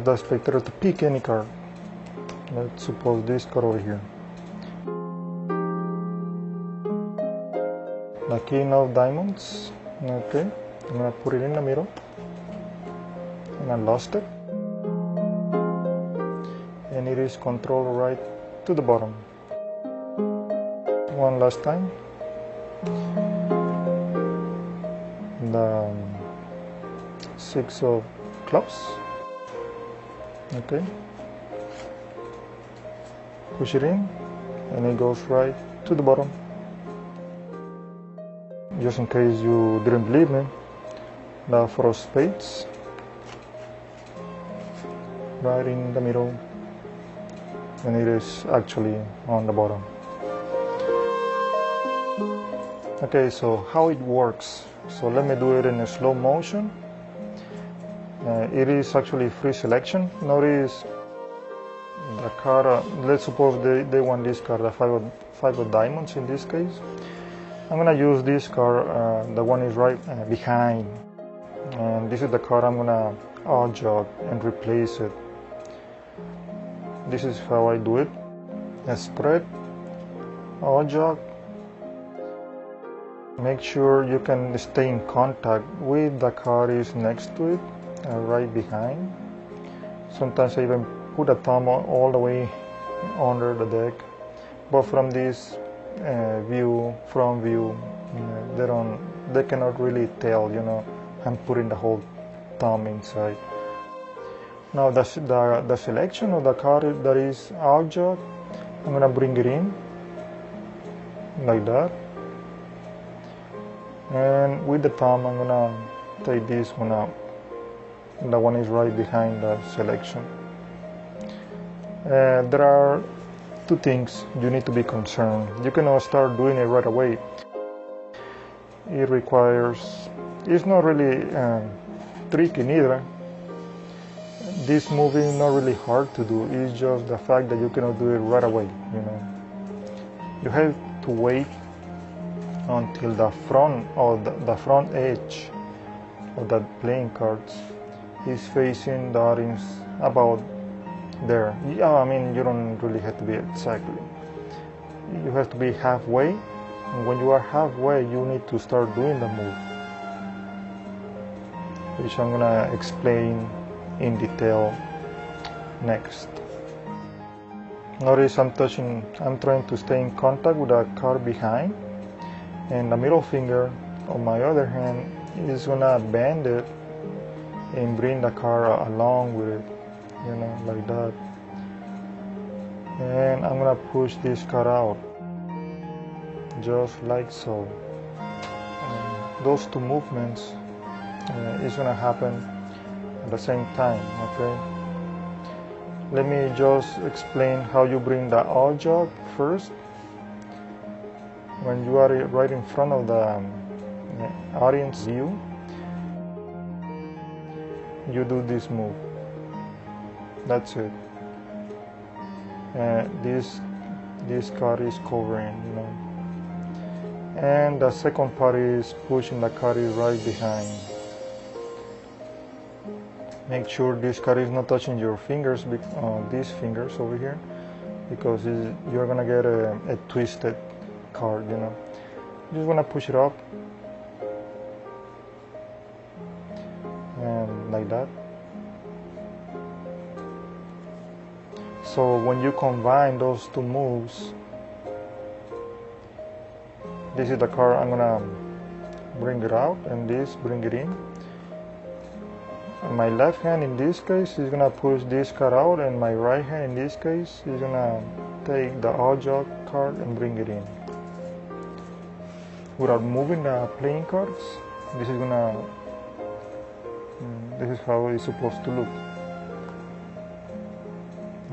allows the spectator to pick any card. Let's suppose this card over here. The king of diamonds. Okay, I'm gonna put it in the middle, and I lost it, and it is controlled right to the bottom. One last time. The six of clubs. Okay, push it in, and it goes right to the bottom. Just in case you didn't believe me, the four of spades right in the middle, and it is actually on the bottom. Okay, so how it works. So let me do it in a slow motion. It is actually free selection. Notice the card, let's suppose they want this card, the five of diamonds in this case. I'm gonna use this card, the one is right behind, and this is the card I'm gonna odd-jog and replace it. This is how I do it. A spread, odd-jog. Make sure you can stay in contact with the card is next to it, right behind. Sometimes I even put a thumb all the way under the deck, but from this front view, they cannot really tell, I'm putting the whole thumb inside. Now the selection of the card that is odd-jog, I'm gonna bring it in like that, and with the thumb I'm gonna take this one out. The one is right behind the selection. There are two things you need to be concerned. You cannot start doing it right away. It's not really tricky neither. This move is not really hard to do. It's just the fact that you cannot do it right away. You have to wait until the front or the front edge of the playing cards is facing the audience about there. Yeah, I mean, you don't really have to be exactly. You have to be halfway, and when you are halfway, you need to start doing the move, which I'm gonna explain in detail next. Notice I'm trying to stay in contact with the card behind, and the middle finger on my other hand is gonna bend it and bring the card along with it. Like that, and I'm gonna push this card out just like so. Those two movements is gonna happen at the same time. Okay, let me just explain how you bring the odd-jog first. When you are right in front of the audience view, you do this move. That's it. This card is covering, and the second part is pushing the card right behind. Make sure this card is not touching your fingers, these fingers over here, because you're gonna get a twisted card. You just wanna push it up, and like that. So when you combine those two moves, this is the card I'm gonna bring it out, and this bring it in. And my left hand in this case is gonna push this card out, and my right hand in this case is gonna take the odd-jog card and bring it in. Without moving the playing cards, this is how it's supposed to look.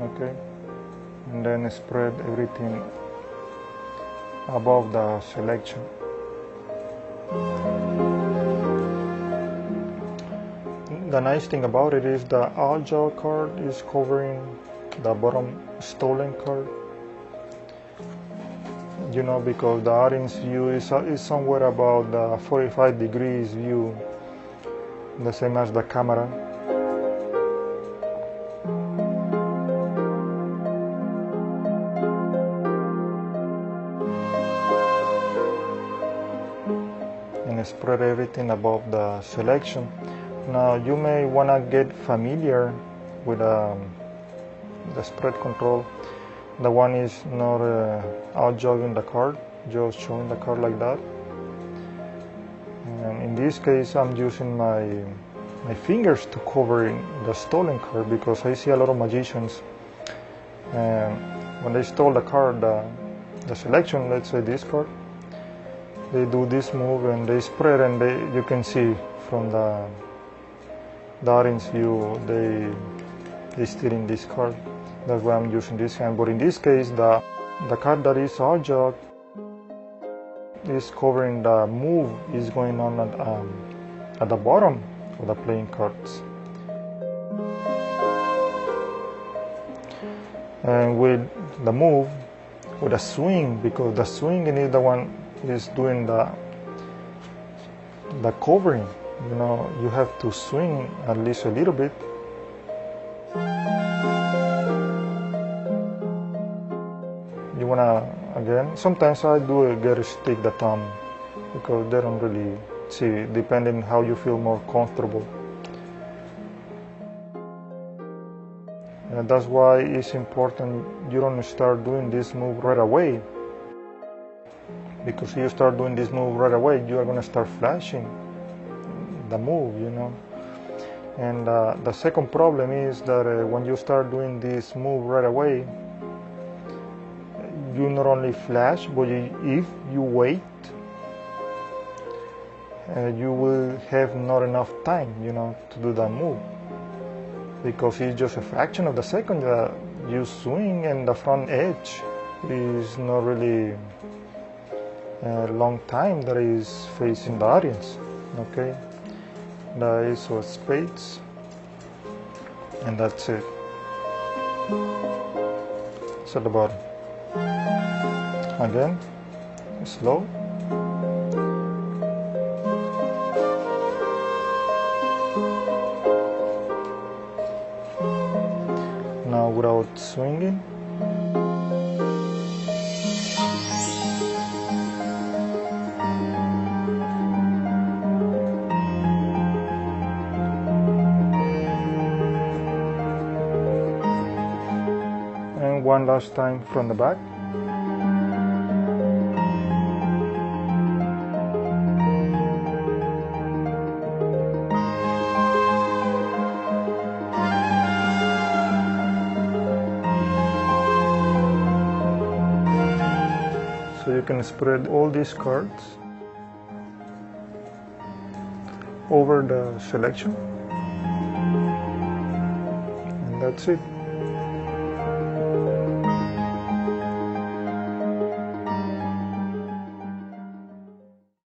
Okay, and then spread everything above the selection. The nice thing about it is the odd-jog card is covering the bottom stolen card, because the audience view is somewhere about the 45 degrees view, the same as the camera. can spread everything above the selection. Now you may want to get familiar with the spread control. The one is not out jogging the card, just showing the card like that. And in this case, I'm using my fingers to cover the stolen card, because I see a lot of magicians, when they stole the card, the selection, let's say this card, they do this move and they spread, and you can see from the audience view they stealing this card. That's why I'm using this hand. But in this case, the card that is out jog is covering the move is going on at the bottom of the playing cards. And with the move, with a swing, because the swing is the one is doing the covering. You know, you have to swing at least a little bit. You wanna, again, sometimes I do get to stick the thumb, because they don't really see, depending how you feel more comfortable. And that's why it's important you don't start doing this move right away, because if you start doing this move right away, you are going to start flashing the move, you know. And the second problem is that when you start doing this move right away, you not only flash, but if you wait, you will have not enough time, you know, to do that move, because it's just a fraction of the second that you swing, and the front edge is not really a long time that is facing the audience. Okay, the ace of spades, and that's it. It's at the bottom. Again, slow. Now without swinging. And one last time from the back. So you can spread all these cards over the selection, and that's it.